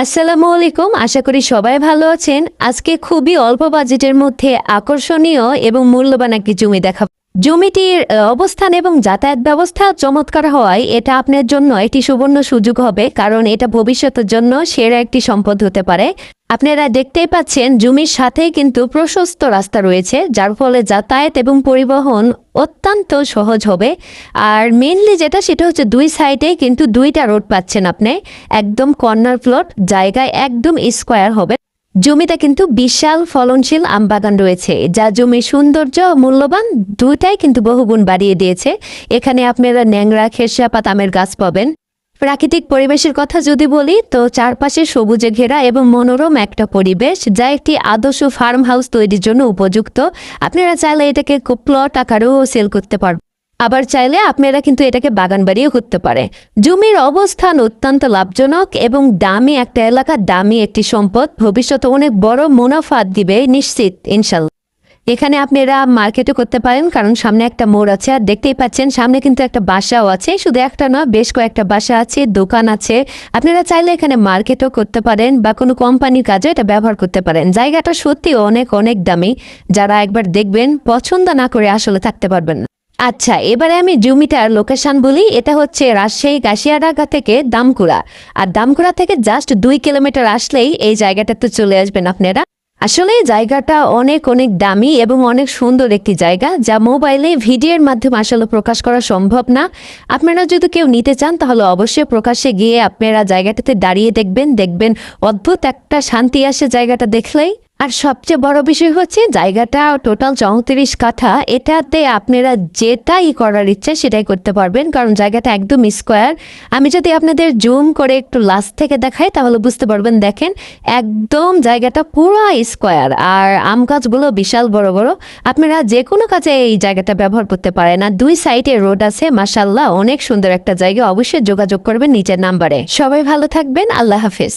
আসসালামু আলাইকুম। আশা করি সবাই ভালো আছেন। আজকে খুবই অল্প বাজেটের মধ্যে আকর্ষণীয় এবং মূল্যবান একটি জমি দেখাবো। জমিটির অবস্থান এবং যাতায়াত ব্যবস্থা চমৎকার হওয়ায় এটা আপনার জন্য একটি সুবর্ণ সুযোগ হবে, কারণ এটা ভবিষ্যতের জন্য সেরা একটি সম্পদ হতে পারে। আপনারা দেখতেই পাচ্ছেন জমির সাথে কিন্তু প্রশস্ত রাস্তা রয়েছে, যার ফলে যাতায়াত এবং পরিবহন অত্যন্ত সহজ হবে। আর মেইনলি সেটা হচ্ছে দুই সাইডে কিন্তু দুইটা রোড পাচ্ছেন আপনি। একদম কর্নার প্লট, জায়গায় একদম স্কোয়ার হবে। জমিতে কিন্তু বিশাল ফলনশীল আম বাগান রয়েছে, যা জমির সৌন্দর্য ও মূল্যবান দুইটাই কিন্তু বহুগুণ বাড়িয়ে দিয়েছে। এখানে আপনারা ন্যাংরা খেরসাপাত আমের গাছ পাবেন। প্রাকৃতিক পরিবেশের কথা যদি বলি তো চারপাশে সবুজে ঘেরা এবং মনোরম একটা পরিবেশ, যা একটি আদর্শ ফার্ম হাউস তৈরির জন্য উপযুক্ত। আপনারা চাইলে এটাকে প্লট আকারেও সেল করতে পারবেন, আবার চাইলে আপনারা কিন্তু এটাকে বাগান বাড়িও করতে পারে। জমির অবস্থান অত্যন্ত লাভজনক এবং দামি একটা এলাকা, দামি একটি সম্পদ, ভবিষ্যতে অনেক বড় মুনাফা দিবে নিশ্চিত ইনশাল্লাহ। এখানে আপনারা মার্কেটও করতে পারেন, কারণ সামনে একটা মোড় আছে। আর দেখতেই পাচ্ছেন সামনে কিন্তু একটা বাসাও আছে, শুধু একটা নয় বেশ কয়েকটা বাসা আছে, দোকান আছে। আপনারা চাইলে এখানে মার্কেটও করতে পারেন বা কোনো কোম্পানির কাজে এটা ব্যবহার করতে পারেন। জায়গাটা সত্যি অনেক অনেক দামি, যারা একবার দেখবেন পছন্দ না করে আসলে থাকতে পারবেন না। আচ্ছা, এবারে আমি জমিটার লোকেশন বলি। এটা হচ্ছে রাজশাহী গাশিয়াডাঙ্গা থেকে দামকুড়া, আর দামকুড়া থেকে জাস্ট 2 কিলোমিটার আসলেই এই জায়গাটাতে চলে আসবেন আপনারা। আসলে জায়গাটা অনেক অনেক দামি এবং অনেক সুন্দর একটি জায়গা, যা মোবাইলে ভিডিওর মাধ্যমে আসলে প্রকাশ করা সম্ভব না। আপনারা যদি কেউ নিতে চান তাহলে অবশ্যই প্রকাশ্যে গিয়ে আপনারা জায়গাটাতে দাঁড়িয়ে দেখবেন অদ্ভুত একটা শান্তি আসে জায়গাটা দেখলেই। আর সবচেয়ে বড় বিষয় হচ্ছে জায়গাটা টোটাল 34 কাঠা। এটাতে আপনারা যেটাই করার ইচ্ছে সেটাই করতে পারবেন, কারণ জায়গাটা একদম স্কোয়ার। আমি যদি আপনাদের জুম করে একটু লাস্ট থেকে দেখাই তাহলে বুঝতে পারবেন। দেখেন একদম জায়গাটা পুরো স্কোয়ার, আর আম গাছগুলো বিশাল বড় বড়। আপনারা যে কোনো কাজে এই জায়গাটা ব্যবহার করতে পারেন। আর দুই সাইডে রোড আছে, মাশাআল্লাহ অনেক সুন্দর একটা জায়গা। অবশ্যই যোগাযোগ করবেন নিচের নাম্বারে। সবাই ভালো থাকবেন, আল্লাহ হাফেজ।